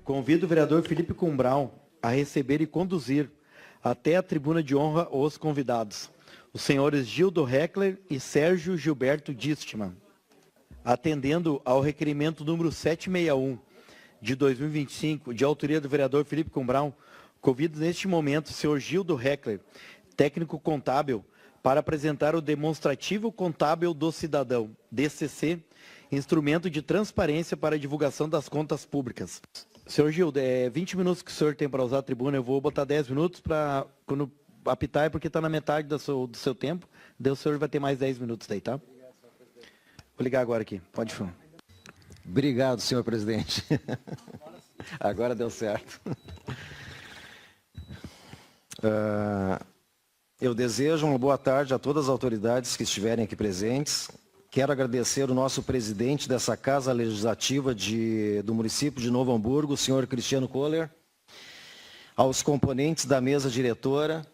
Convido o vereador Felipe Cumbrão a receber e conduzir até a tribuna de honra os convidados, os senhores Gildo Heckler e Sérgio Gilberto Distman. Atendendo ao requerimento número 761 de 2025, de autoria do vereador Felipe Cumbrão, convido neste momento o senhor Gildo Heckler, técnico contábil, para apresentar o demonstrativo contábil do cidadão, DCC, instrumento de transparência para a divulgação das contas públicas. Senhor Gildo, 20 minutos que o senhor tem para usar a tribuna, eu vou botar 10 minutos para, quando apitar, porque está na metade do seu tempo, daí o senhor vai ter mais 10 minutos daí, tá? Vou ligar agora aqui, pode falar. Obrigado, senhor presidente. Agora deu certo. Eu desejo uma boa tarde a todas as autoridades que estiverem aqui presentes. Quero agradecer o nosso presidente dessa Casa Legislativa do município de Novo Hamburgo, o senhor Cristiano Kohler, aos componentes da mesa diretora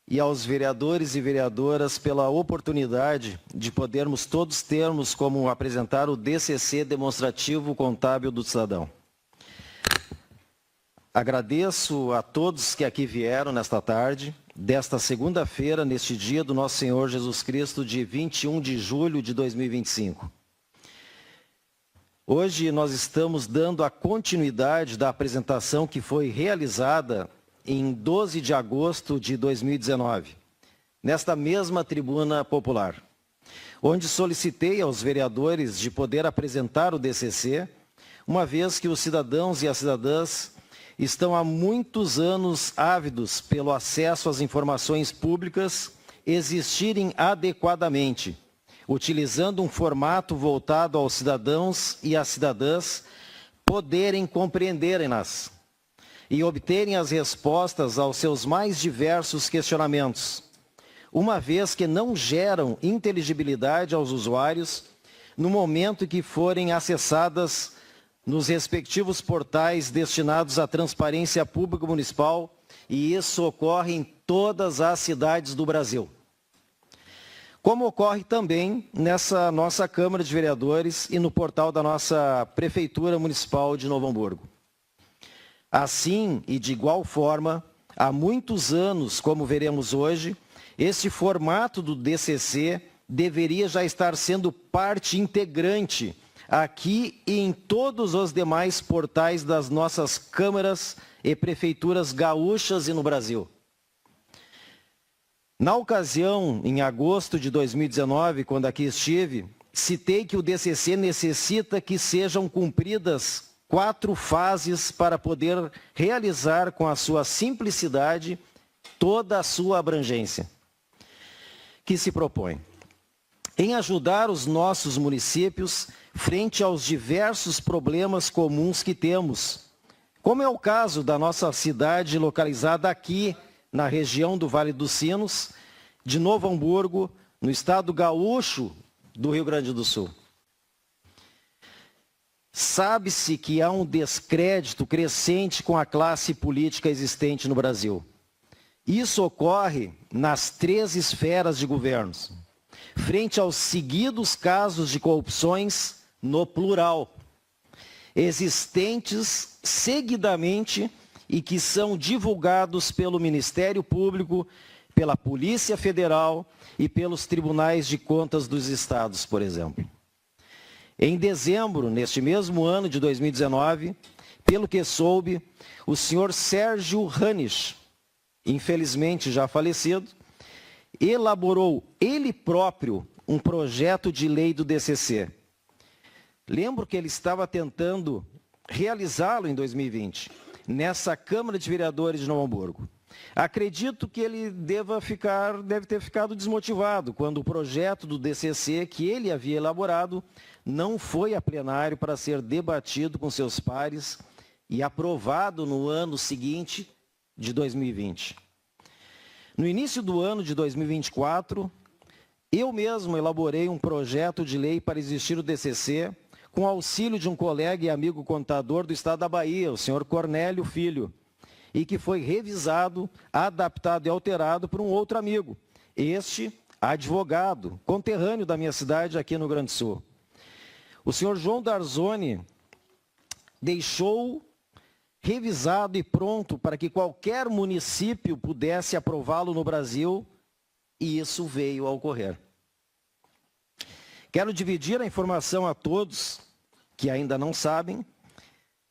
e aos vereadores e vereadoras pela oportunidade de podermos todos termos como apresentar o DCC demonstrativo contábil do cidadão. Agradeço a todos que aqui vieram nesta tarde, desta segunda-feira, neste dia do nosso Senhor Jesus Cristo, de 21 de julho de 2025. Hoje nós estamos dando a continuidade da apresentação que foi realizada em 12 de agosto de 2019, nesta mesma tribuna popular, onde solicitei aos vereadores de poder apresentar o DCC, uma vez que os cidadãos e as cidadãs estão há muitos anos ávidos pelo acesso às informações públicas existirem adequadamente, utilizando um formato voltado aos cidadãos e às cidadãs poderem compreenderem-nas e obterem as respostas aos seus mais diversos questionamentos, uma vez que não geram inteligibilidade aos usuários no momento que forem acessadas nos respectivos portais destinados à transparência pública municipal, e isso ocorre em todas as cidades do Brasil. Como ocorre também nessa nossa Câmara de Vereadores e no portal da nossa Prefeitura Municipal de Novo Hamburgo. Assim, e de igual forma, há muitos anos, como veremos hoje, este formato do DCC deveria já estar sendo parte integrante aqui e em todos os demais portais das nossas câmaras e prefeituras gaúchas e no Brasil. Na ocasião, em agosto de 2019, quando aqui estive, citei que o DCC necessita que sejam cumpridas 4 fases para poder realizar com a sua simplicidade toda a sua abrangência, que se propõe em ajudar os nossos municípios frente aos diversos problemas comuns que temos, como é o caso da nossa cidade localizada aqui na região do Vale dos Sinos, de Novo Hamburgo, no estado gaúcho do Rio Grande do Sul. Sabe-se que há um descrédito crescente com a classe política existente no Brasil. Isso ocorre nas 3 esferas de governos, frente aos seguidos casos de corrupções no plural, existentes seguidamente e que são divulgados pelo Ministério Público, pela Polícia Federal e pelos Tribunais de Contas dos Estados, por exemplo. Em dezembro, neste mesmo ano de 2019, pelo que soube, o senhor Sérgio Hanisch, infelizmente já falecido, elaborou ele próprio um projeto de lei do DCC. Lembro que ele estava tentando realizá-lo em 2020, nessa Câmara de Vereadores de Novo Hamburgo. Acredito que ele deve ter ficado desmotivado quando o projeto do DCC que ele havia elaborado não foi a plenário para ser debatido com seus pares e aprovado no ano seguinte de 2020. No início do ano de 2024, eu mesmo elaborei um projeto de lei para existir o DCC, com auxílio de um colega e amigo contador do estado da Bahia, o senhor Cornélio Filho, e que foi revisado, adaptado e alterado por um outro amigo, este advogado, conterrâneo da minha cidade aqui no Rio Grande do Sul. O senhor João Darzoni deixou revisado e pronto para que qualquer município pudesse aprová-lo no Brasil, e isso veio a ocorrer. Quero dividir a informação a todos que ainda não sabem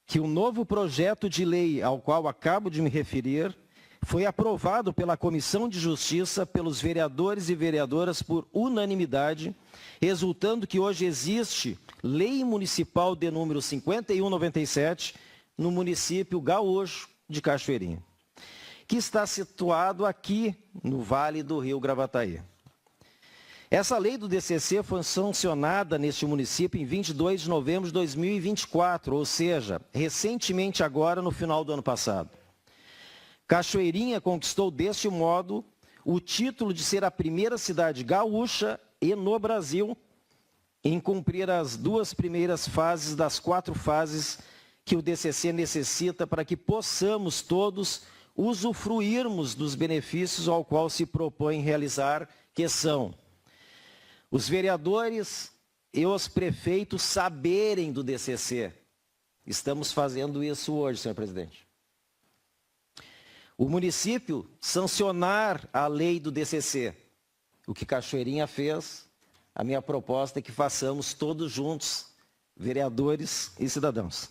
que o novo projeto de lei ao qual acabo de me referir foi aprovado pela Comissão de Justiça, pelos vereadores e vereadoras por unanimidade, resultando que hoje existe Lei Municipal de número 5197 no município gaúcho de Cachoeirinha, que está situado aqui no Vale do Rio Gravataí. Essa lei do DCC foi sancionada neste município em 22 de novembro de 2024, ou seja, recentemente agora no final do ano passado. Cachoeirinha conquistou deste modo o título de ser a primeira cidade gaúcha e no Brasil em cumprir as 2 primeiras fases das 4 fases que o DCC necessita para que possamos todos usufruirmos dos benefícios ao qual se propõe realizar, que são os vereadores e os prefeitos saberem do DCC. Estamos fazendo isso hoje, senhor presidente. O município sancionar a lei do DCC. O que Cachoeirinha fez, a minha proposta é que façamos todos juntos, vereadores e cidadãos.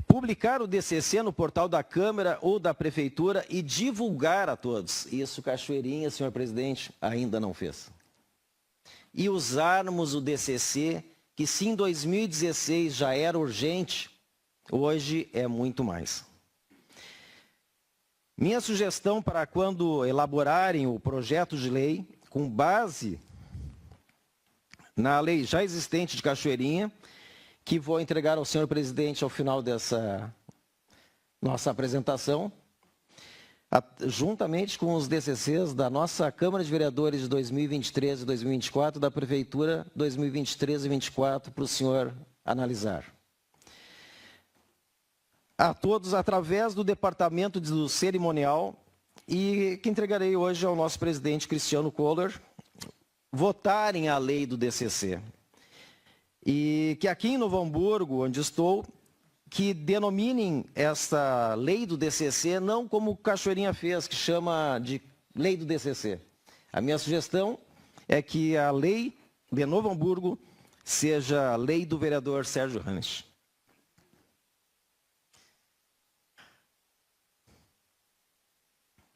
Publicar o DCC no portal da Câmara ou da Prefeitura e divulgar a todos. Isso Cachoeirinha, senhor presidente, ainda não fez. E usarmos o DCC, que se em 2016 já era urgente, hoje é muito mais. Minha sugestão para quando elaborarem o projeto de lei, com base na lei já existente de Cachoeirinha, que vou entregar ao senhor presidente ao final dessa nossa apresentação, juntamente com os DCCs da nossa Câmara de Vereadores de 2023 e 2024, da Prefeitura 2023 e 2024, para o senhor analisar. A todos, através do Departamento do Cerimonial, e que entregarei hoje ao nosso presidente Cristiano Kohler, votarem a lei do DCC. E que aqui em Novo Hamburgo, onde estou, que denominem esta lei do DCC não como Cachoeirinha fez, que chama de lei do DCC. A minha sugestão é que a lei de Novo Hamburgo seja a lei do vereador Sérgio Ranich.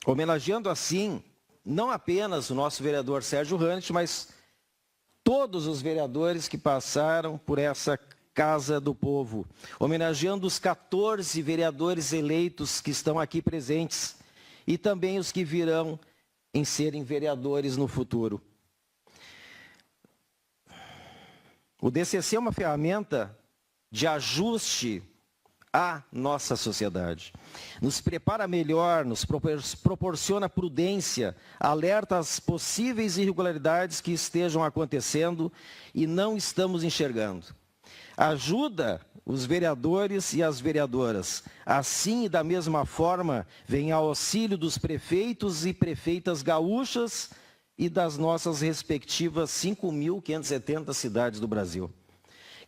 Homenageando assim, não apenas o nosso vereador Sérgio Ranich, mas todos os vereadores que passaram por essa Casa do Povo, homenageando os 14 vereadores eleitos que estão aqui presentes e também os que virão em serem vereadores no futuro. O DCC é uma ferramenta de ajuste à nossa sociedade. Nos prepara melhor, nos proporciona prudência, alerta às possíveis irregularidades que estejam acontecendo e não estamos enxergando. Ajuda os vereadores e as vereadoras. Assim e da mesma forma, vem ao auxílio dos prefeitos e prefeitas gaúchas e das nossas respectivas 5.570 cidades do Brasil,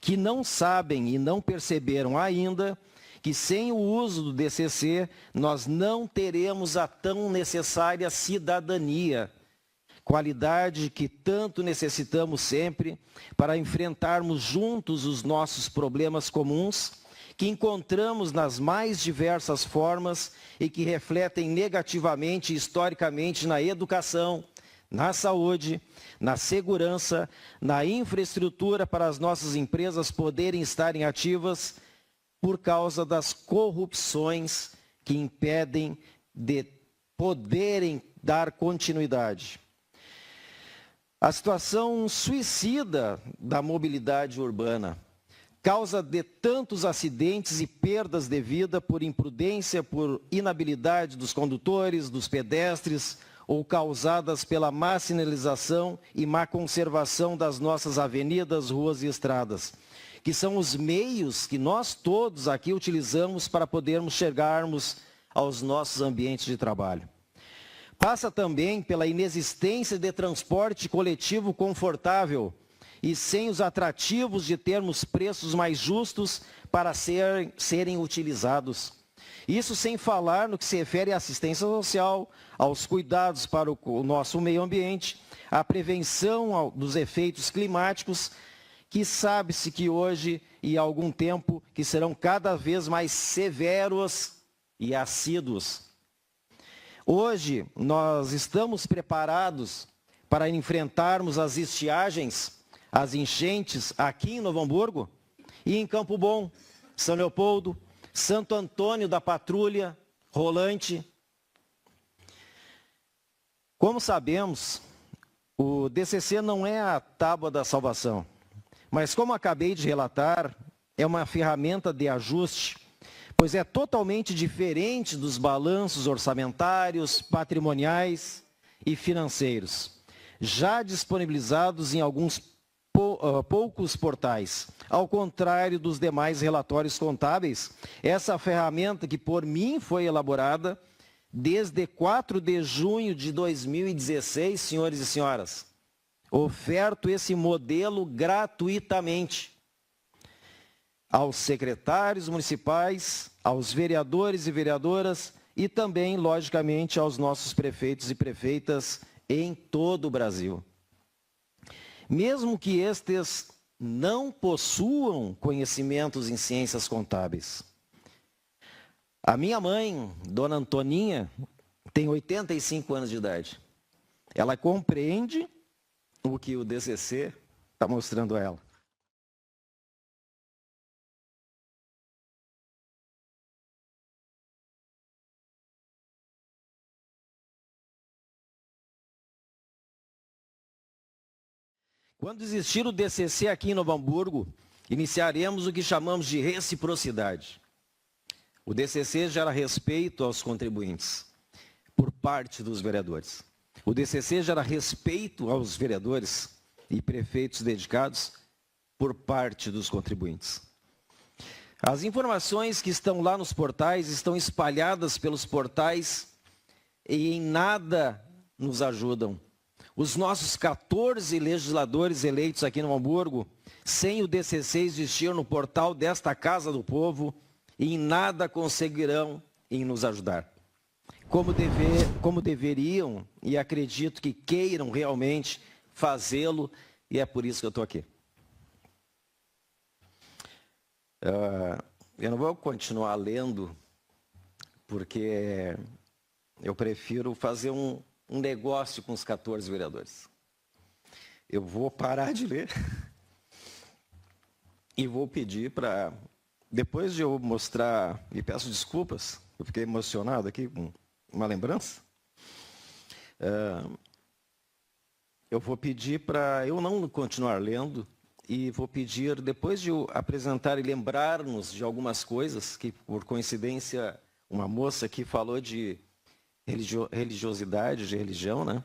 que não sabem e não perceberam ainda que sem o uso do DCC, nós não teremos a tão necessária cidadania, qualidade que tanto necessitamos sempre para enfrentarmos juntos os nossos problemas comuns, que encontramos nas mais diversas formas e que refletem negativamente e historicamente na educação, na saúde, na segurança, na infraestrutura para as nossas empresas poderem estarem ativas, por causa das corrupções que impedem de poderem dar continuidade. A situação suicida da mobilidade urbana, causa de tantos acidentes e perdas de vida por imprudência, por inabilidade dos condutores, dos pedestres, ou causadas pela má sinalização e má conservação das nossas avenidas, ruas e estradas, que são os meios que nós todos aqui utilizamos para podermos chegarmos aos nossos ambientes de trabalho. Passa também pela inexistência de transporte coletivo confortável e sem os atrativos de termos preços mais justos para serem utilizados. Isso sem falar no que se refere à assistência social, aos cuidados para o nosso meio ambiente, à prevenção dos efeitos climáticos, que sabe-se que hoje e há algum tempo que serão cada vez mais severos e assíduos. Hoje nós estamos preparados para enfrentarmos as estiagens, as enchentes aqui em Novo Hamburgo e em Campo Bom, São Leopoldo, Santo Antônio da Patrulha, Rolante. Como sabemos, o DCC não é a tábua da salvação, mas como acabei de relatar, é uma ferramenta de ajuste, pois é totalmente diferente dos balanços orçamentários, patrimoniais e financeiros, já disponibilizados em alguns poucos portais. Ao contrário dos demais relatórios contábeis, essa ferramenta que por mim foi elaborada desde 4 de junho de 2016, senhores e senhoras, oferto esse modelo gratuitamente aos secretários municipais, aos vereadores e vereadoras e também, logicamente, aos nossos prefeitos e prefeitas em todo o Brasil. Mesmo que estes não possuam conhecimentos em ciências contábeis. A minha mãe, Dona Antoninha, tem 85 anos de idade. Ela compreende o que o DCC está mostrando a ela. Quando existir o DCC aqui em Novo Hamburgo, iniciaremos o que chamamos de reciprocidade. O DCC gera respeito aos contribuintes, por parte dos vereadores. O DCC gera respeito aos vereadores e prefeitos dedicados, por parte dos contribuintes. As informações que estão lá nos portais estão espalhadas pelos portais e em nada nos ajudam. Os nossos 14 legisladores eleitos aqui no Hamburgo, sem o DCC existir no portal desta Casa do Povo, em nada conseguirão em nos ajudar. Como deveriam, e acredito que queiram realmente fazê-lo, e é por isso que eu estou aqui. Eu não vou continuar lendo, porque eu prefiro fazer um negócio com os 14 vereadores. Eu vou parar de ler e vou pedir para, depois de eu mostrar, e peço desculpas, eu fiquei emocionado aqui com uma lembrança, eu vou pedir para eu não continuar lendo e vou pedir, depois de eu apresentar e lembrar-nos de algumas coisas, que por coincidência uma moça aqui falou de religiosidade, de religião, né?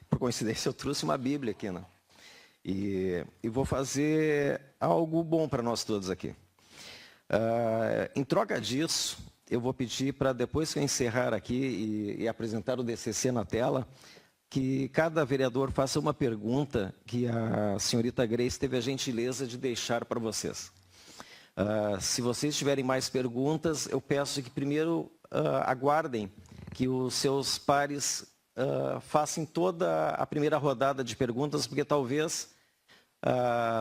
Por coincidência eu trouxe uma Bíblia aqui, né? E vou fazer algo bom para nós todos aqui. Em troca disso, eu vou pedir para, depois que eu encerrar aqui e apresentar o DCC na tela, que cada vereador faça uma pergunta que a senhorita Grace teve a gentileza de deixar para vocês. Se vocês tiverem mais perguntas, eu peço que primeiro aguardem que os seus pares façam toda a primeira rodada de perguntas, porque talvez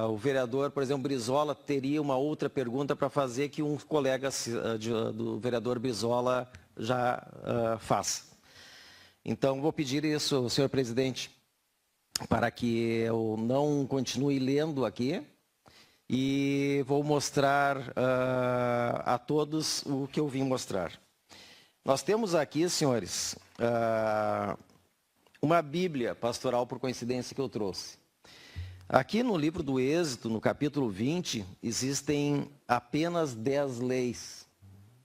o vereador, por exemplo, Brizola, teria uma outra pergunta para fazer que um colega do vereador Brizola já faça. Então, vou pedir isso, senhor presidente, para que eu não continue lendo aqui e vou mostrar a todos o que eu vim mostrar. Nós temos aqui, senhores, uma Bíblia pastoral, por coincidência, que eu trouxe. Aqui no livro do Êxodo, no capítulo 20, existem apenas 10 leis,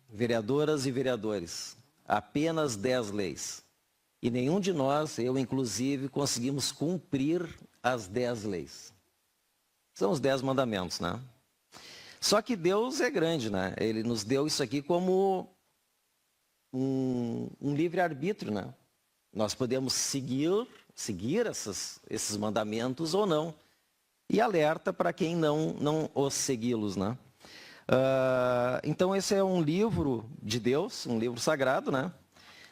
vereadoras e vereadores, apenas 10 leis. E nenhum de nós, eu inclusive, conseguimos cumprir as 10 leis. São os 10 mandamentos, né? Só que Deus é grande, né? Ele nos deu isso aqui como um livre-arbítrio, né? Nós podemos seguir esses mandamentos ou não. e alerta para quem não os segui-los, né? Então esse é um livro de Deus, um livro sagrado, né?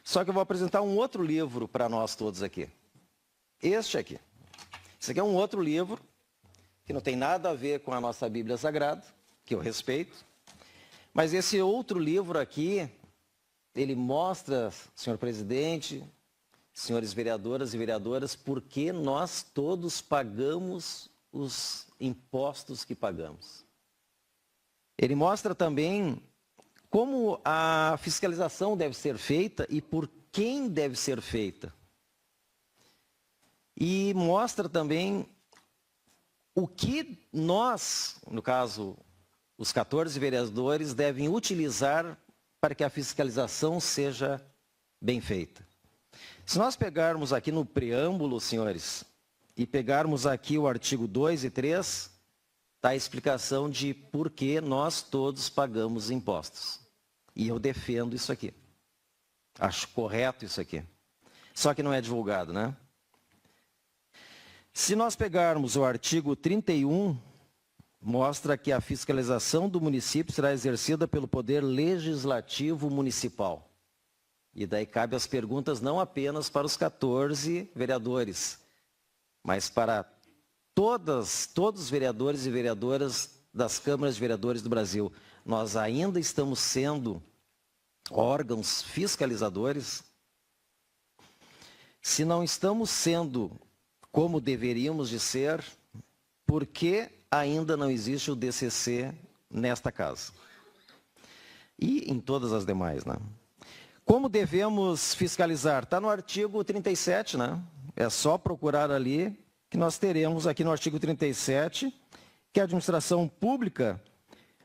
Só que eu vou apresentar um outro livro para nós todos aqui. Este aqui. Esse aqui é um outro livro que não tem nada a ver com a nossa Bíblia Sagrada, que eu respeito. Mas esse outro livro aqui, ele mostra, senhor presidente, senhores vereadoras e vereadoras, por que nós todos pagamos os impostos que pagamos. Ele mostra também como a fiscalização deve ser feita e por quem deve ser feita. E mostra também o que nós, no caso, os 14 vereadores, devem utilizar para que a fiscalização seja bem feita. Se nós pegarmos aqui no preâmbulo, senhores, e pegarmos aqui o artigo 2 e 3, está a explicação de por que nós todos pagamos impostos. E eu defendo isso aqui. Acho correto isso aqui. Só que não é divulgado, né? Se nós pegarmos o artigo 31, mostra que a fiscalização do município será exercida pelo Poder Legislativo Municipal. E daí cabe as perguntas não apenas para os 14 vereadores, mas para todos os vereadores e vereadoras das câmaras de vereadores do Brasil. Nós ainda estamos sendo órgãos fiscalizadores? Se não estamos sendo como deveríamos de ser, por que ainda não existe o DCC nesta casa? E em todas as demais, né? Como devemos fiscalizar? Está no artigo 37, né? É só procurar ali que nós teremos aqui no artigo 37 que a administração pública,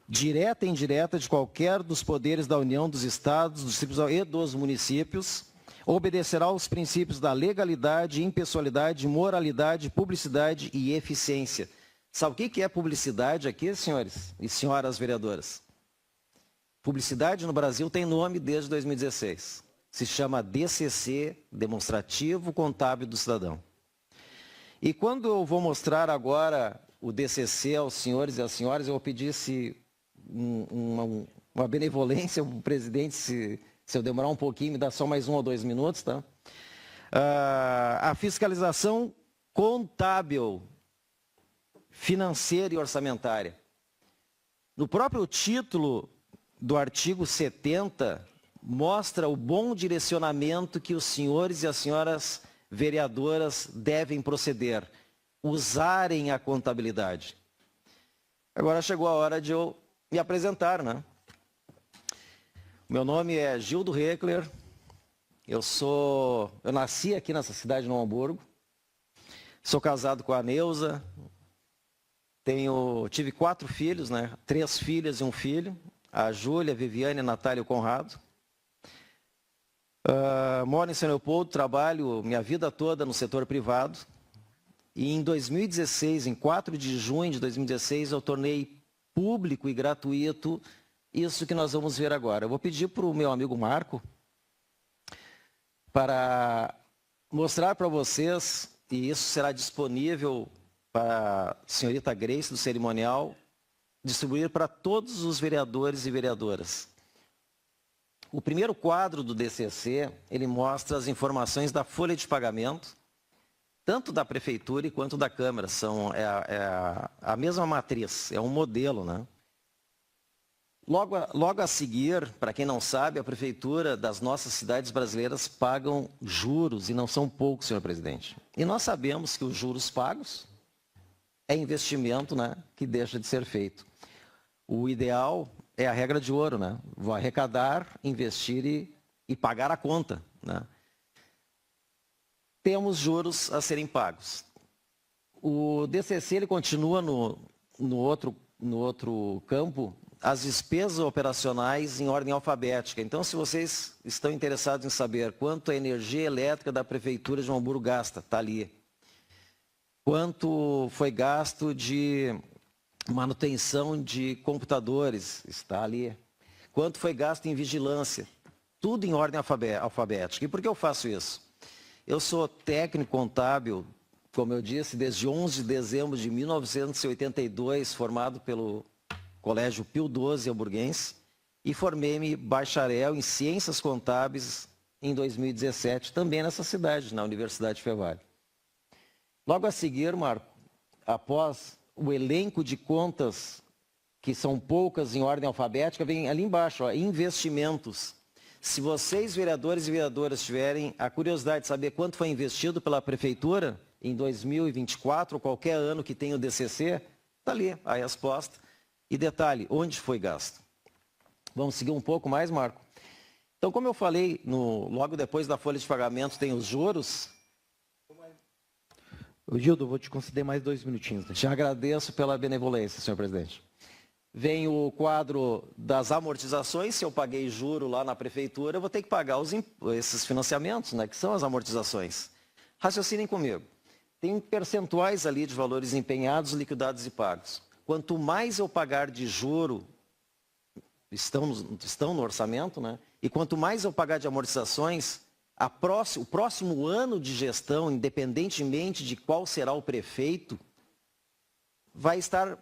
direta e indireta de qualquer dos poderes da União, dos estados, dos distritos e dos municípios, obedecerá aos princípios da legalidade, impessoalidade, moralidade, publicidade e eficiência. Sabe o que é publicidade aqui, senhores e senhoras vereadoras? Publicidade no Brasil tem nome desde 2016. Se chama DCC, Demonstrativo Contábil do Cidadão. E quando eu vou mostrar agora o DCC aos senhores e às senhoras, eu vou pedir uma benevolência, o presidente, se eu demorar um pouquinho, me dá só mais 1 ou 2 minutos, tá? A fiscalização contábil, financeira e orçamentária. No próprio título do artigo 70, mostra o bom direcionamento que os senhores e as senhoras vereadoras devem proceder, usarem a contabilidade. Agora chegou a hora de eu me apresentar, né? Meu nome é Gildo Heckler, eu nasci aqui nessa cidade de Novo Hamburgo, sou casado com a Neuza, tive 4 filhos, né? 3 filhas e 1 filho, a Júlia, a Viviane, a Natália e o Conrado. Moro em São Leopoldo, trabalho minha vida toda no setor privado. E em 2016, em 4 de junho de 2016, eu tornei público e gratuito isso que nós vamos ver agora. Eu vou pedir para o meu amigo Marco para mostrar para vocês, e isso será disponível para a senhorita Grace do cerimonial, distribuir para todos os vereadores e vereadoras. O primeiro quadro do DCC, ele mostra as informações da folha de pagamento, tanto da prefeitura quanto da Câmara. É a mesma matriz, é um modelo, né? Logo a seguir, para quem não sabe, a prefeitura das nossas cidades brasileiras pagam juros, e não são poucos, senhor presidente. E nós sabemos que os juros pagos é investimento, né, que deixa de ser feito. O ideal é a regra de ouro, né? Vou arrecadar, investir e pagar a conta, né? Temos juros a serem pagos. O DCC ele continua no outro campo, as despesas operacionais em ordem alfabética. Então, se vocês estão interessados em saber quanto a energia elétrica da Prefeitura de Novo Hamburgo gasta, está ali. Quanto foi gasto de manutenção de computadores, está ali. Quanto foi gasto em vigilância, tudo em ordem alfabética. E por que eu faço isso? Eu sou técnico contábil como eu disse, desde 11 de dezembro de 1982, formado pelo Colégio Pio XII Hamburguense, e formei-me bacharel em Ciências Contábeis em 2017, também nessa cidade, na Universidade Fevale. Logo a seguir, Marco, após o elenco de contas, que são poucas em ordem alfabética, vem ali embaixo, ó, investimentos. Se vocês, vereadores e vereadoras, tiverem a curiosidade de saber quanto foi investido pela Prefeitura em 2024, ou qualquer ano que tenha o DCC, está ali a resposta. E detalhe, onde foi gasto? Vamos seguir um pouco mais, Marco? Então, como eu falei, logo depois da folha de pagamento tem os juros. Gildo, vou te conceder mais 2 minutinhos. Né? Te agradeço pela benevolência, senhor presidente. Vem o quadro das amortizações. Se eu paguei juro lá na prefeitura, eu vou ter que pagar esses financiamentos, né, que são as amortizações. Raciocinem comigo. Tem percentuais ali de valores empenhados, liquidados e pagos. Quanto mais eu pagar de juro, estão no orçamento, né? E quanto mais eu pagar de amortizações, o próximo ano de gestão, independentemente de qual será o prefeito, vai estar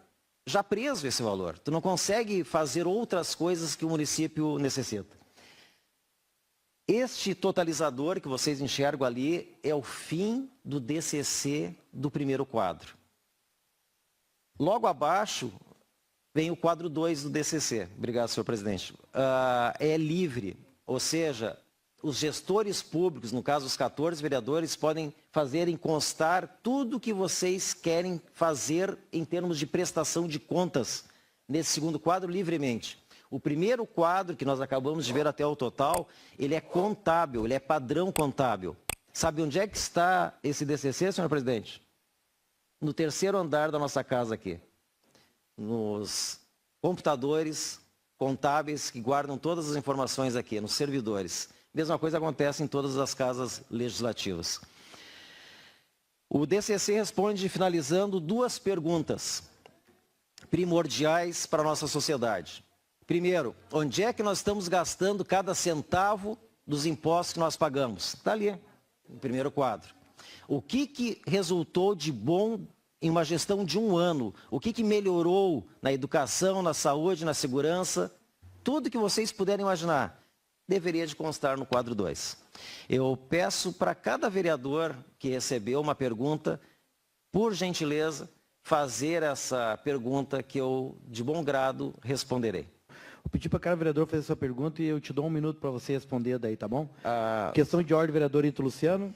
já preso esse valor. Tu não consegue fazer outras coisas que o município necessita. Este totalizador que vocês enxergam ali é o fim do DCC do primeiro quadro. Logo abaixo vem o quadro 2 do DCC. Obrigado, senhor presidente. É livre, ou seja, os gestores públicos, no caso os 14 vereadores, podem fazer constar tudo o que vocês querem fazer em termos de prestação de contas nesse segundo quadro livremente. O primeiro quadro, que nós acabamos de ver até o total, ele é contábil, ele é padrão contábil. Sabe onde é que está esse DCC, senhor presidente? No terceiro andar da nossa casa aqui. Nos computadores contábeis que guardam todas as informações aqui, nos servidores. Mesma coisa acontece em todas as casas legislativas. O DCC responde finalizando 2 perguntas primordiais para a nossa sociedade. Primeiro, onde é que nós estamos gastando cada centavo dos impostos que nós pagamos? Está ali, no primeiro quadro. O que resultou de bom em uma gestão de um ano? O que melhorou na educação, na saúde, na segurança? Tudo que vocês puderem imaginar deveria de constar no quadro 2. Eu peço para cada vereador que recebeu uma pergunta, por gentileza, fazer essa pergunta que eu, de bom grado, responderei. Vou pedir para cada vereador fazer sua pergunta e eu te dou 1 minuto para você responder daí, tá bom? Questão de ordem, vereador Ito Luciano.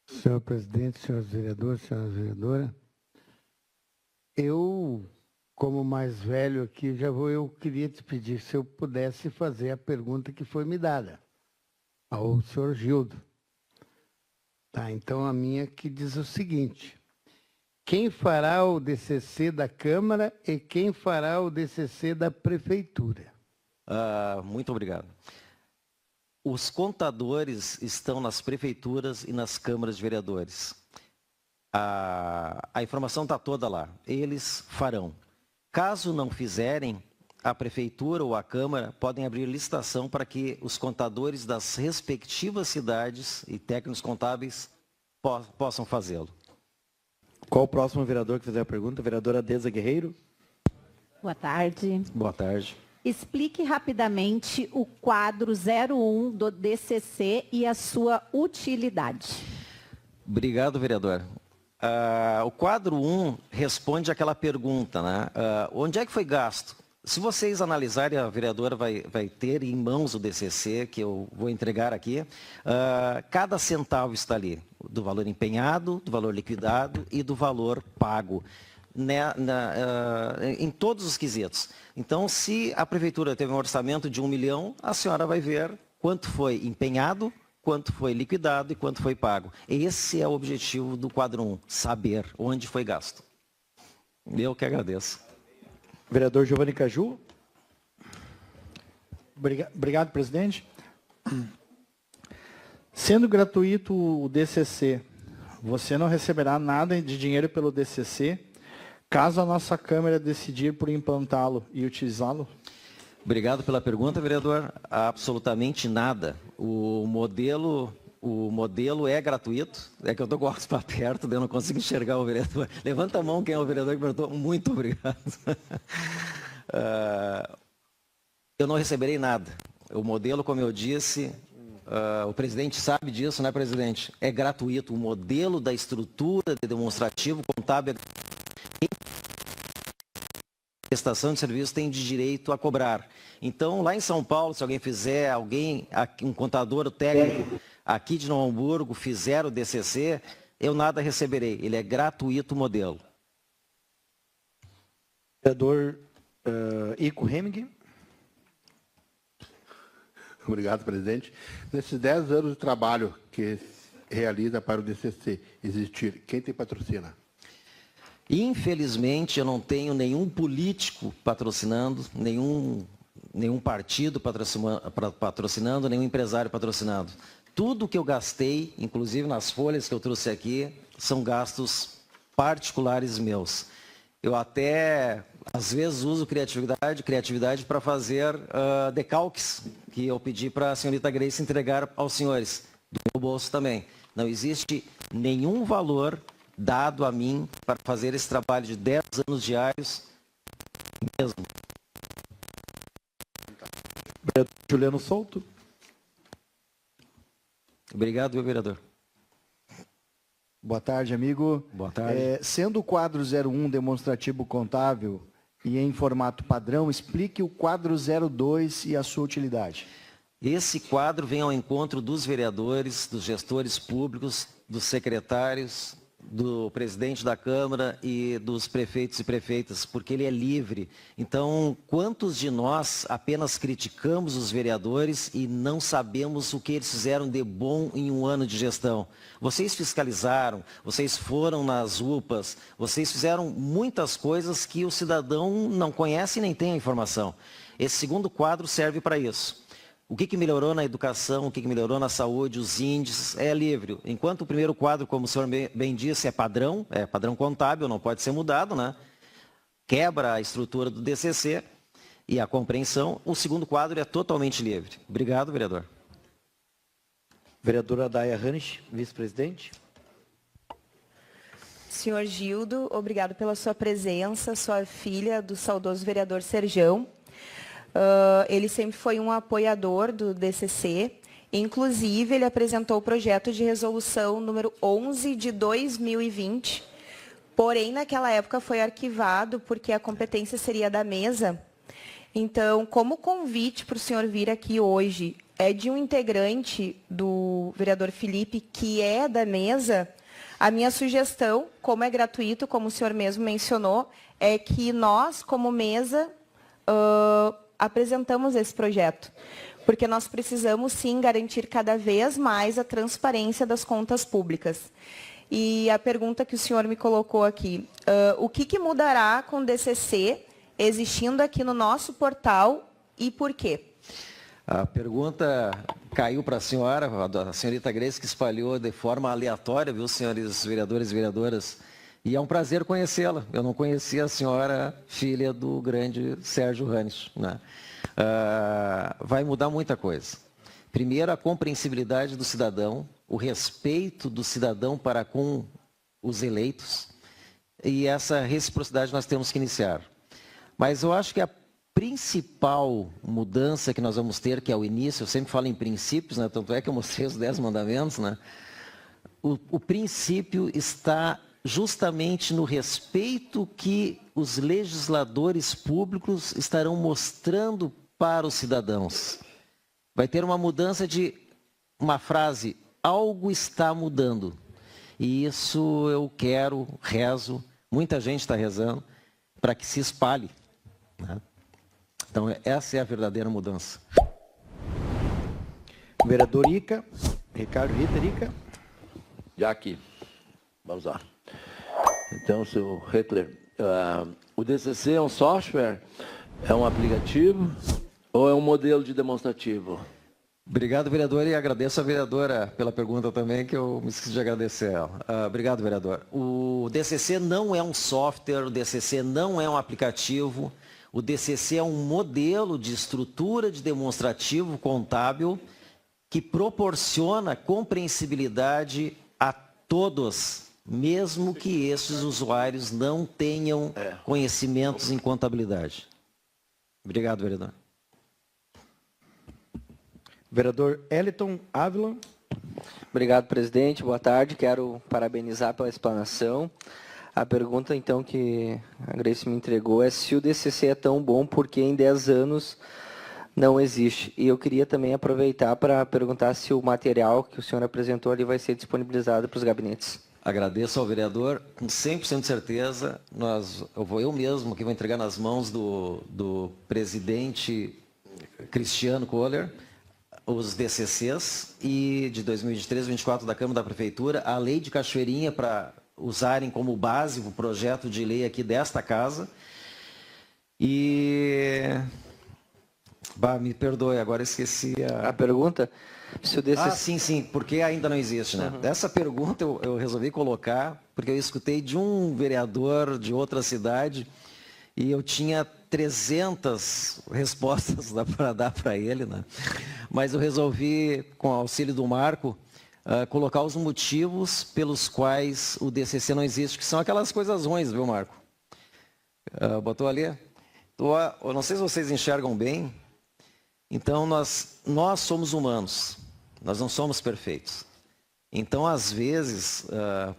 Senhor presidente, senhores vereadores, senhoras vereadoras, eu, como mais velho aqui, eu queria te pedir se eu pudesse fazer a pergunta que foi me dada ao senhor Gildo. Tá, então a minha que diz o seguinte: quem fará o DCC da Câmara e quem fará o DCC da Prefeitura? Muito obrigado. Os contadores estão nas prefeituras e nas câmaras de vereadores. A informação está toda lá. Eles farão. Caso não fizerem, a prefeitura ou a Câmara podem abrir licitação para que os contadores das respectivas cidades e técnicos contábeis possam fazê-lo. Qual o próximo vereador que fizer a pergunta? Vereadora Adesa Guerreiro. Boa tarde. Boa tarde. Explique rapidamente o quadro 01 do DCC e a sua utilidade. Obrigado, vereador. O quadro 1 responde àquela pergunta, né? Onde é que foi gasto? Se vocês analisarem, a vereadora vai ter em mãos o DCC, que eu vou entregar aqui. Cada centavo está ali, do valor empenhado, do valor liquidado e do valor pago, em todos os quesitos. Então, se a prefeitura teve um orçamento de 1 milhão, a senhora vai ver quanto foi empenhado, quanto foi liquidado e quanto foi pago. Esse é o objetivo do quadro 1, saber onde foi gasto. Eu que agradeço. Vereador Giovanni Caju. Obrigado, presidente. Sendo gratuito o DCC, você não receberá nada de dinheiro pelo DCC, caso a nossa Câmara decidir por implantá-lo e utilizá-lo? Obrigado pela pergunta, vereador. Absolutamente nada. O modelo o modelo é gratuito. É que eu estou com o óculos para perto, daí eu não consigo enxergar o vereador. Levanta a mão quem é o vereador que perguntou. Muito obrigado. Eu não receberei nada. O modelo, como eu disse, o presidente sabe disso, né, presidente? É gratuito. O modelo da estrutura de demonstrativo contábil prestação de serviço tem de direito a cobrar. Então, lá em São Paulo, se alguém fizer, um contador técnico aqui de Novo Hamburgo, fizer o DCC, eu nada receberei. Ele é gratuito o modelo. Vereador Ico Heming. Obrigado, presidente. Nesses 10 anos de trabalho que realiza para o DCC existir, quem te patrocina? Infelizmente, eu não tenho nenhum político patrocinando, nenhum partido patrocinando, nenhum empresário patrocinando. Tudo que eu gastei, inclusive nas folhas que eu trouxe aqui, são gastos particulares meus. Eu até, às vezes, uso criatividade para fazer decalques, que eu pedi para a senhorita Grace entregar aos senhores, do meu bolso também. Não existe nenhum valor dado a mim para fazer esse trabalho de 10 anos diários mesmo. Vereador Juliano Souto. Obrigado, meu vereador. Boa tarde, amigo. Boa tarde. Sendo o quadro 01 demonstrativo contábil e em formato padrão, explique o quadro 02 e a sua utilidade. Esse quadro vem ao encontro dos vereadores, dos gestores públicos, dos secretários, do presidente da Câmara e dos prefeitos e prefeitas, porque ele é livre. Então, quantos de nós apenas criticamos os vereadores e não sabemos o que eles fizeram de bom em um ano de gestão? Vocês fiscalizaram, vocês foram nas UPAs, vocês fizeram muitas coisas que o cidadão não conhece e nem tem a informação. Esse segundo quadro serve para isso. O que melhorou na educação, o que melhorou na saúde, os índices, é livre. Enquanto o primeiro quadro, como o senhor bem disse, é padrão contábil, não pode ser mudado, né? Quebra a estrutura do DCC e a compreensão. O segundo quadro é totalmente livre. Obrigado, vereador. Vereadora Daia Hanich, vice-presidente. Senhor Gildo, obrigado pela sua presença, sua filha do saudoso vereador Serjão. Ele sempre foi um apoiador do DCC, inclusive ele apresentou o projeto de resolução número 11 de 2020, porém naquela época foi arquivado porque a competência seria da mesa. Então, como convite para o senhor vir aqui hoje é de um integrante do vereador Felipe, que é da mesa, a minha sugestão, como é gratuito, como o senhor mesmo mencionou, é que nós, como mesa, apresentamos esse projeto, porque nós precisamos, sim, garantir cada vez mais a transparência das contas públicas. E a pergunta que o senhor me colocou aqui, o que mudará com o DCC existindo aqui no nosso portal e por quê? A pergunta caiu para a senhorita Grace, que espalhou de forma aleatória, viu, senhores vereadores e vereadoras? E é um prazer conhecê-la. Eu não conhecia a senhora, filha do grande Sérgio Hanich, né? Vai mudar muita coisa. Primeiro, a compreensibilidade do cidadão, o respeito do cidadão para com os eleitos, e essa reciprocidade nós temos que iniciar. Mas eu acho que a principal mudança que nós vamos ter, que é o início, eu sempre falo em princípios, né? Tanto é que eu mostrei os 10 mandamentos, né? O princípio está justamente no respeito que os legisladores públicos estarão mostrando para os cidadãos. Vai ter uma mudança de uma frase, algo está mudando. E isso eu quero, rezo, muita gente está rezando, para que se espalhe, né? Então, essa é a verdadeira mudança. Vereador Ricardo Ritter. Já aqui, vamos lá. Então, senhor Heckler, o DCC é um software, é um aplicativo ou é um modelo de demonstrativo? Obrigado, vereador, e agradeço a vereadora pela pergunta também, que eu me esqueci de agradecer ela. Obrigado, vereador. O DCC não é um software, o DCC não é um aplicativo, o DCC é um modelo de estrutura de demonstrativo contábil que proporciona compreensibilidade a todos, mesmo que esses usuários não tenham conhecimentos em contabilidade. Obrigado, vereador. Vereador Eliton Ávila. Obrigado, presidente. Boa tarde. Quero parabenizar pela explanação. A pergunta, então, que a Grace me entregou é se o DCC é tão bom, porque em 10 anos não existe. E eu queria também aproveitar para perguntar se o material que o senhor apresentou ali vai ser disponibilizado para os gabinetes. Agradeço ao vereador, com 100% de certeza, eu mesmo que vou entregar nas mãos do presidente Cristiano Kohler, os DCCs, e de 2023 2024 da Câmara da Prefeitura, a lei de Cachoeirinha para usarem como base o projeto de lei aqui desta casa. E... me perdoe, agora esqueci a pergunta. Se o DCC... sim, porque ainda não existe, né? Essa pergunta eu resolvi colocar, porque eu escutei de um vereador de outra cidade e eu tinha 300 respostas para dar para ele, né? Mas eu resolvi, com o auxílio do Marco, colocar os motivos pelos quais o DCC não existe, que são aquelas coisas ruins, viu, Marco? Botou ali? Eu não sei se vocês enxergam bem. Então, nós somos humanos, nós não somos perfeitos. Então, às vezes,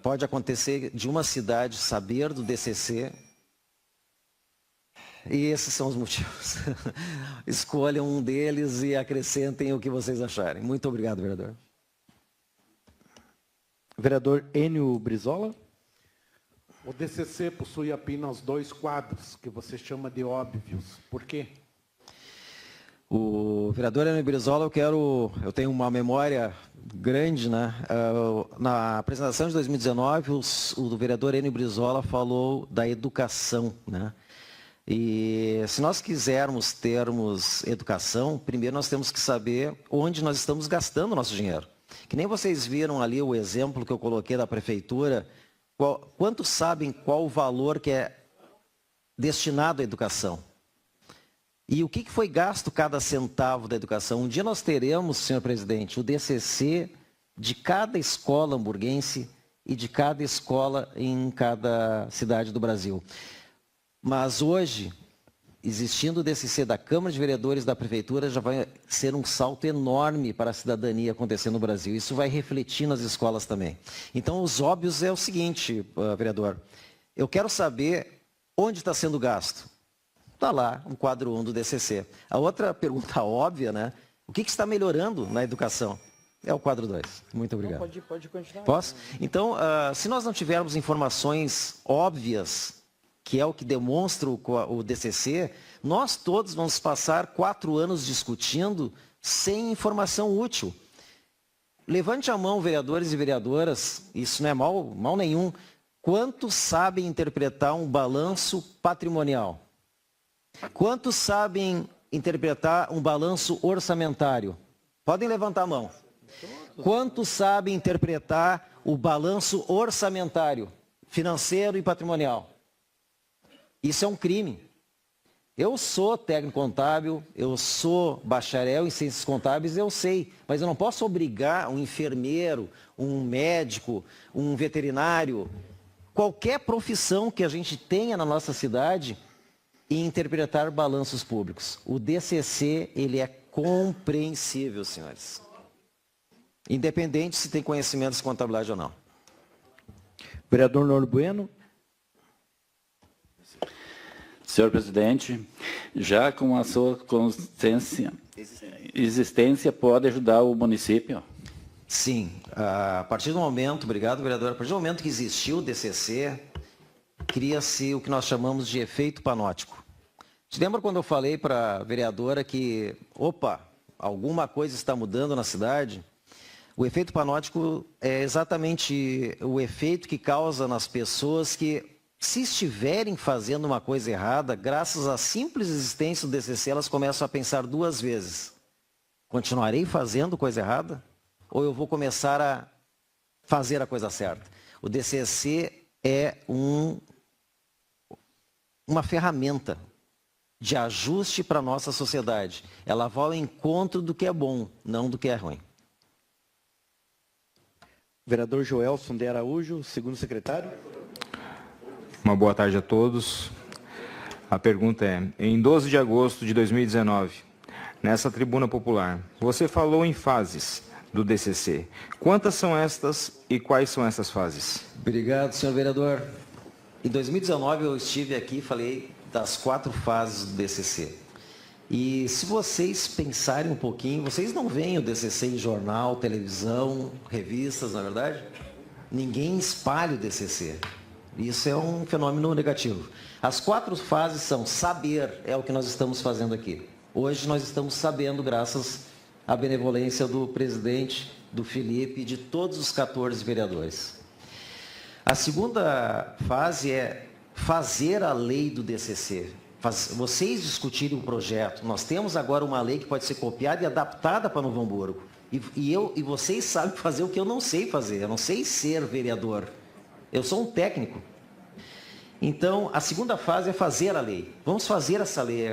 pode acontecer de uma cidade saber do DCC, e esses são os motivos. Escolham um deles e acrescentem o que vocês acharem. Muito obrigado, vereador. Vereador Enio Brizola. O DCC possui apenas 2 quadros, que você chama de óbvios. Por quê? O vereador Enio Brizola, eu tenho uma memória grande, né? Na apresentação de 2019, o vereador Enio Brizola falou da educação, né? E se nós quisermos termos educação, primeiro nós temos que saber onde nós estamos gastando o nosso dinheiro. Que nem vocês viram ali o exemplo que eu coloquei da prefeitura, quantos sabem qual o valor que é destinado à educação? E o que foi gasto cada centavo da educação? Um dia nós teremos, senhor presidente, o DCC de cada escola hamburguense e de cada escola em cada cidade do Brasil. Mas hoje, existindo o DCC da Câmara de Vereadores da Prefeitura, já vai ser um salto enorme para a cidadania acontecer no Brasil. Isso vai refletir nas escolas também. Então, os óbvios é o seguinte, vereador. Eu quero saber onde está sendo gasto. Está lá, o quadro 1 do DCC. A outra pergunta óbvia, né? O que está melhorando na educação? É o quadro 2. Muito obrigado. Não, pode continuar. Posso? Então, se nós não tivermos informações óbvias, que é o que demonstra o DCC, nós todos vamos passar 4 anos discutindo sem informação útil. Levante a mão, vereadores e vereadoras, isso não é mal nenhum. Quantos sabem interpretar um balanço patrimonial? Quantos sabem interpretar um balanço orçamentário? Podem levantar a mão. Quantos sabem interpretar o balanço orçamentário, financeiro e patrimonial? Isso é um crime. Eu sou técnico contábil, eu sou bacharel em ciências contábeis, eu sei, mas eu não posso obrigar um enfermeiro, um médico, um veterinário, qualquer profissão que a gente tenha na nossa cidade, em interpretar balanços públicos. O DCC, ele é compreensível, senhores. Independente se tem conhecimentos de contabilidade ou não. Vereador Nor Bueno. Senhor presidente, já com a sua existência pode ajudar o município? Sim. A partir do momento, obrigado, vereador, a partir do momento que existiu o DCC, cria-se o que nós chamamos de efeito panótico. Você lembra quando eu falei para a vereadora que, alguma coisa está mudando na cidade? O efeito panótico é exatamente o efeito que causa nas pessoas que, se estiverem fazendo uma coisa errada, graças à simples existência do DCC, elas começam a pensar 2 vezes. Continuarei fazendo coisa errada? Ou eu vou começar a fazer a coisa certa? O DCC é uma ferramenta de ajuste para a nossa sociedade. Ela vai ao encontro do que é bom, não do que é ruim. Vereador Joelson de Araújo, segundo secretário. Uma boa tarde a todos. A pergunta é, em 12 de agosto de 2019, nessa tribuna popular, você falou em fases do DCC. Quantas são estas e quais são essas fases? Obrigado, senhor vereador. Em 2019 eu estive aqui e falei das 4 fases do DCC. E se vocês pensarem um pouquinho, vocês não veem o DCC em jornal, televisão, revistas, na verdade? Ninguém espalha o DCC. Isso é um fenômeno negativo. As 4 fases são saber, é o que nós estamos fazendo aqui. Hoje nós estamos sabendo, graças à benevolência do presidente, do Felipe e de todos os 14 vereadores. A segunda fase é fazer a lei do DCC. Vocês discutirem um projeto. Nós temos agora uma lei que pode ser copiada e adaptada para Novo Hamburgo. E vocês sabem fazer o que eu não sei fazer. Eu não sei ser vereador. Eu sou um técnico. Então, a segunda fase é fazer a lei. Vamos fazer essa lei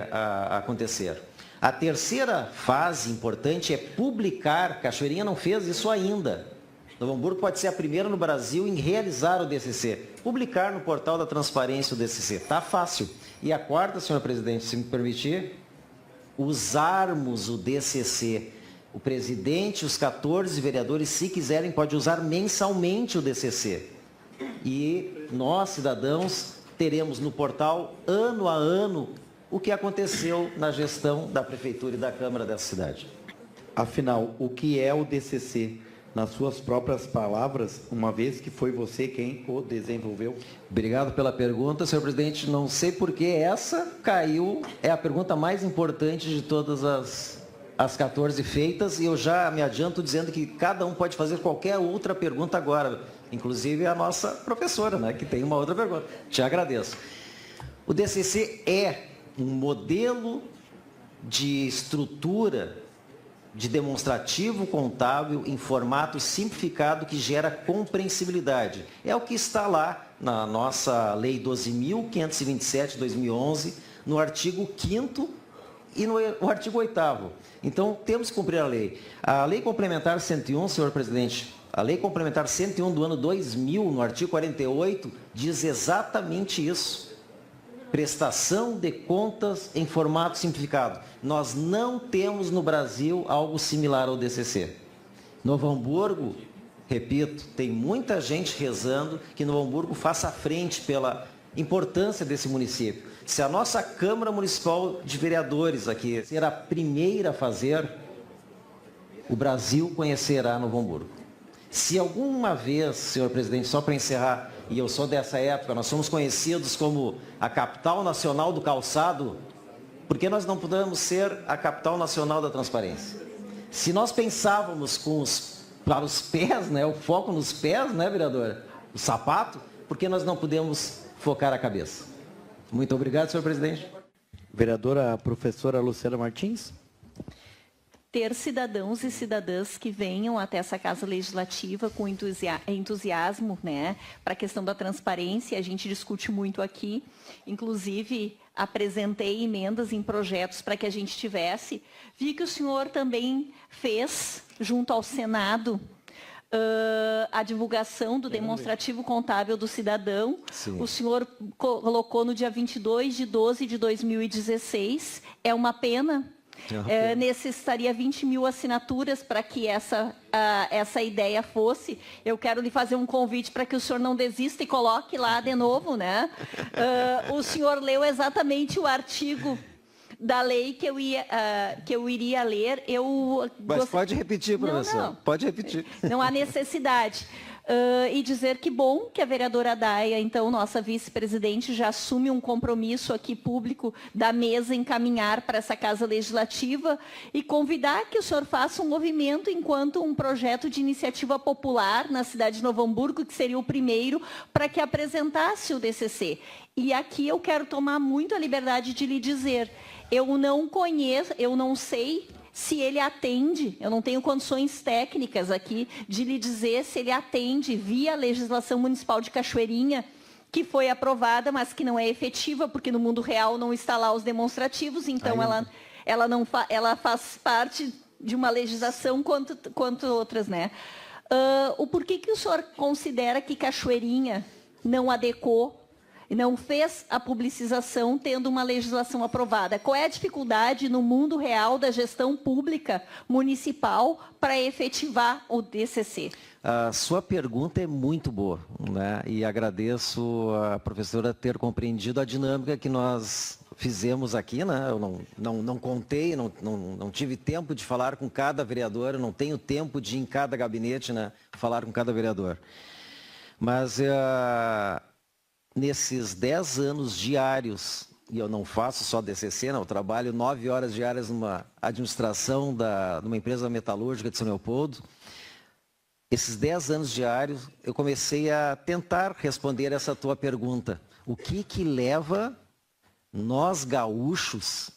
acontecer. A terceira fase importante é publicar. Cachoeirinha não fez isso ainda. Novo Hamburgo pode ser a primeira no Brasil em realizar o DCC. Publicar no portal da transparência o DCC. Está fácil. E a quarta, senhor presidente, se me permitir, usarmos o DCC. O presidente, os 14 vereadores, se quiserem, pode usar mensalmente o DCC. E nós, cidadãos, teremos no portal, ano a ano, o que aconteceu na gestão da Prefeitura e da Câmara dessa cidade. Afinal, o que é o DCC? Nas suas próprias palavras, uma vez que foi você quem o desenvolveu? Obrigado pela pergunta, senhor presidente. Não sei por que essa caiu, é a pergunta mais importante de todas as 14 feitas, e eu já me adianto dizendo que cada um pode fazer qualquer outra pergunta agora, inclusive a nossa professora, né, que tem uma outra pergunta. Te agradeço. O DCC é um modelo de estrutura de demonstrativo contábil em formato simplificado que gera compreensibilidade. É o que está lá na nossa Lei 12.527 de 2011, no artigo 5º e no artigo 8º. Então, temos que cumprir a lei. A Lei Complementar 101, senhor presidente, a Lei Complementar 101 do ano 2000, no artigo 48, diz exatamente isso. Prestação de contas em formato simplificado. Nós não temos no Brasil algo similar ao DCC. Novo Hamburgo, repito, tem muita gente rezando que Novo Hamburgo faça frente pela importância desse município. Se a nossa Câmara Municipal de Vereadores aqui ser a primeira a fazer, o Brasil conhecerá Novo Hamburgo. Se alguma vez, senhor presidente, só para encerrar, e eu sou dessa época, nós somos conhecidos como a capital nacional do calçado, por que nós não podemos ser a capital nacional da transparência? Se nós pensávamos para os pés, né, o foco nos pés, né, vereador, o sapato, por que nós não podemos focar a cabeça? Muito obrigado, senhor presidente. Vereadora professora Luciana Martins. Ter cidadãos e cidadãs que venham até essa Casa Legislativa com entusiasmo, né, para a questão da transparência, a gente discute muito aqui, inclusive apresentei emendas em projetos para que a gente tivesse. Vi que o senhor também fez, junto ao Senado, a divulgação do demonstrativo contábil do cidadão. Sim. O senhor colocou no dia 22 de 12 de 2016. É uma pena. Necessitaria 20 mil assinaturas para que essa ideia fosse. Eu quero lhe fazer um convite para que o senhor não desista e coloque lá de novo, né? O senhor leu exatamente o artigo da lei que eu iria ler. Mas pode repetir, professor. Não. Pode repetir. Não há necessidade. E dizer que bom que a vereadora Daia, então, nossa vice-presidente, já assume um compromisso aqui público da mesa encaminhar para essa Casa Legislativa e convidar que o senhor faça um movimento enquanto um projeto de iniciativa popular na cidade de Novo Hamburgo, que seria o primeiro, para que apresentasse o DCC. E aqui eu quero tomar muito a liberdade de lhe dizer, eu não conheço, eu não sei se ele atende, eu não tenho condições técnicas aqui de lhe dizer se ele atende via legislação municipal de Cachoeirinha, que foi aprovada, mas que não é efetiva, porque no mundo real não está lá os demonstrativos, então ela faz parte de uma legislação quanto outras, né? o porquê que o senhor considera que Cachoeirinha não adequou, não fez a publicização tendo uma legislação aprovada? Qual é a dificuldade no mundo real da gestão pública municipal para efetivar o DCC? A sua pergunta é muito boa, né? E agradeço a professora ter compreendido a dinâmica que nós fizemos aqui, né? Eu não contei, não tive tempo de falar com cada vereador, eu não tenho tempo de ir em cada gabinete, né, falar com cada vereador. Mas nesses 10 anos diários, e eu não faço só DCC, eu trabalho 9 horas diárias numa administração de uma empresa metalúrgica de São Leopoldo. Esses 10 anos diários, eu comecei a tentar responder essa tua pergunta. O que leva nós gaúchos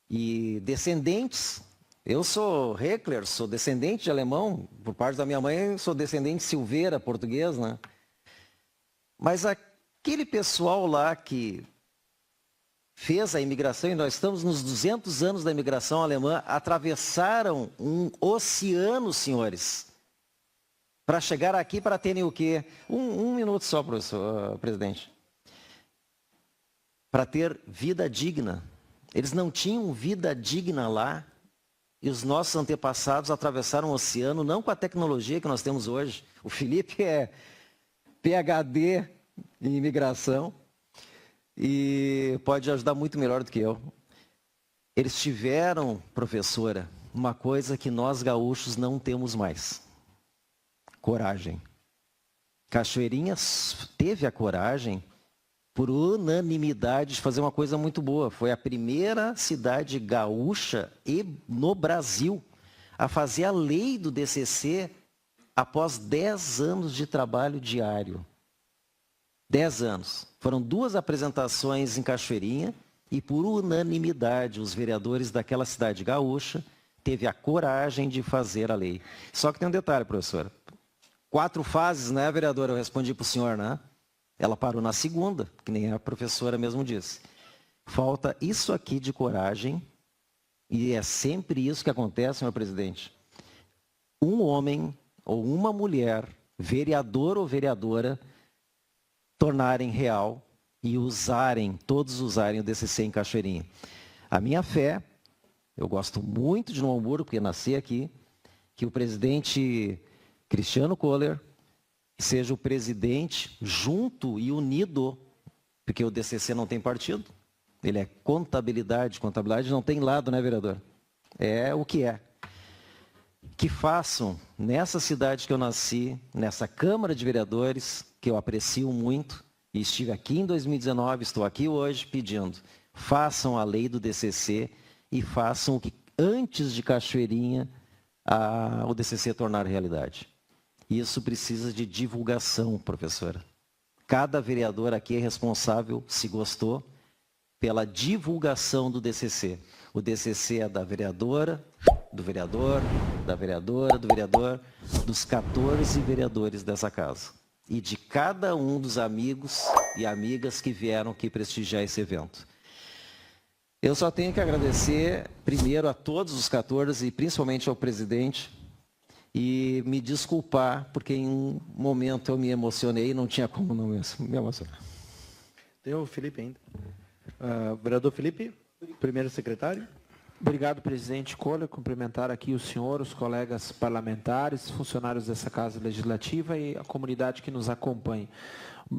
e descendentes, eu sou Heckler, sou descendente de alemão, por parte da minha mãe sou descendente Silveira, português, né? Mas aquele pessoal lá que fez a imigração, e nós estamos nos 200 anos da imigração alemã, atravessaram um oceano, senhores, para chegar aqui para terem o quê? Um minuto só, professor, presidente. Para ter vida digna. Eles não tinham vida digna lá. E os nossos antepassados atravessaram o oceano, não com a tecnologia que nós temos hoje. O Felipe é PhD em imigração e pode ajudar muito melhor do que eu. Eles tiveram, professora, uma coisa que nós gaúchos não temos mais. Coragem. Cachoeirinha teve a coragem, por unanimidade, de fazer uma coisa muito boa. Foi a primeira cidade gaúcha e no Brasil a fazer a lei do DCC após 10 anos de trabalho diário. 10 anos. Foram 2 apresentações em Cachoeirinha e por unanimidade os vereadores daquela cidade gaúcha teve a coragem de fazer a lei. Só que tem um detalhe, professora. 4 fases, né, vereadora? Eu respondi para o senhor, né? Ela parou na segunda, que nem a professora mesmo disse. Falta isso aqui de coragem, e é sempre isso que acontece, senhor presidente. Um homem ou uma mulher, vereador ou vereadora, tornarem real e todos usarem o DCC em Cachoeirinha. A minha fé, eu gosto muito de Novo Hamburgo, porque nasci aqui, que o presidente Cristiano Kohler seja o presidente junto e unido, porque o DCC não tem partido, ele é contabilidade não tem lado, né, vereador? É o que é. Que façam, nessa cidade que eu nasci, nessa Câmara de Vereadores, que eu aprecio muito, e estive aqui em 2019, estou aqui hoje pedindo, façam a lei do DCC e façam o que antes de Cachoeirinha o DCC tornar realidade. Isso precisa de divulgação, professora. Cada vereador aqui é responsável, se gostou, pela divulgação do DCC. O DCC é da vereadora, do vereador, da vereadora, do vereador, dos 14 vereadores dessa casa. E de cada um dos amigos e amigas que vieram aqui prestigiar esse evento. Eu só tenho que agradecer, primeiro, a todos os 14 e principalmente ao presidente, e me desculpar, porque em um momento eu me emocionei e não tinha como não me emocionar. Tem o Felipe ainda. Vereador Felipe, primeiro secretário. Obrigado, presidente Kohler. Cumprimentar aqui o senhor, os colegas parlamentares, funcionários dessa Casa Legislativa e a comunidade que nos acompanha.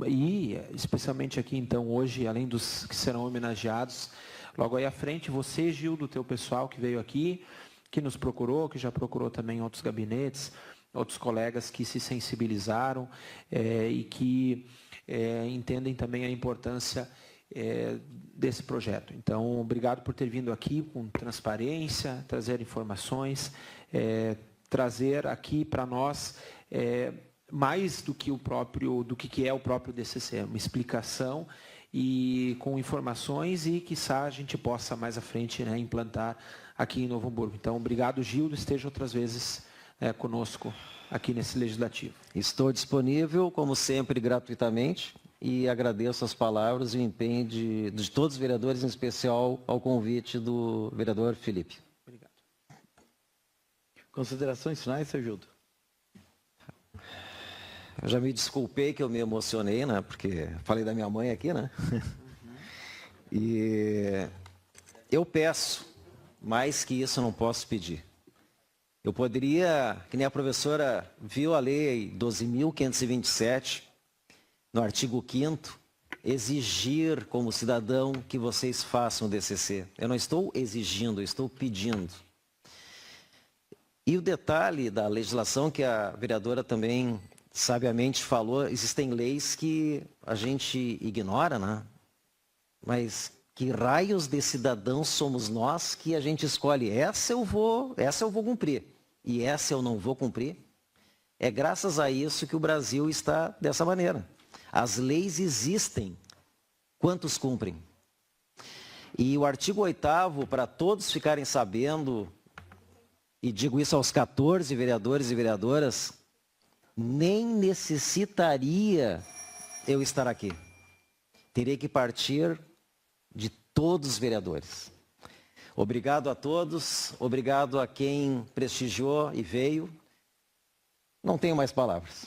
E, especialmente aqui, então, hoje, além dos que serão homenageados, logo aí à frente, você, Gil, do teu pessoal que veio aqui, que nos procurou, que já procurou também outros gabinetes, outros colegas que se sensibilizaram e que entendem também a importância desse projeto. Então, obrigado por ter vindo aqui com transparência, trazer informações, trazer aqui para nós mais do que é o próprio DCC, uma explicação e com informações e, quiçá, a gente possa mais à frente, né, implantar aqui em Novo Hamburgo. Então, obrigado, Gildo, esteja outras vezes conosco aqui nesse Legislativo. Estou disponível, como sempre, gratuitamente, e agradeço as palavras e o empenho de todos os vereadores, em especial ao convite do vereador Felipe. Obrigado. Considerações finais, seu Gildo? Eu já me desculpei que eu me emocionei, né? Porque falei da minha mãe aqui, né? E eu peço, mais que isso eu não posso pedir. Eu poderia, que nem a professora viu a lei 12.527, no artigo 5º, exigir como cidadão que vocês façam o DCC. Eu não estou exigindo, eu estou pedindo. E o detalhe da legislação que a vereadora também sabiamente falou, existem leis que a gente ignora, né? Mas que raios de cidadãos somos nós que a gente escolhe? Essa eu vou cumprir e essa eu não vou cumprir? É graças a isso que o Brasil está dessa maneira. As leis existem. Quantos cumprem? E o artigo 8º, para todos ficarem sabendo, e digo isso aos 14 vereadores e vereadoras, nem necessitaria eu estar aqui. Teria que partir de todos os vereadores. Obrigado a todos, obrigado a quem prestigiou e veio. Não tenho mais palavras.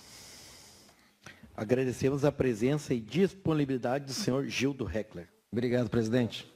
Agradecemos a presença e disponibilidade do senhor Gildo Heckler. Obrigado, presidente.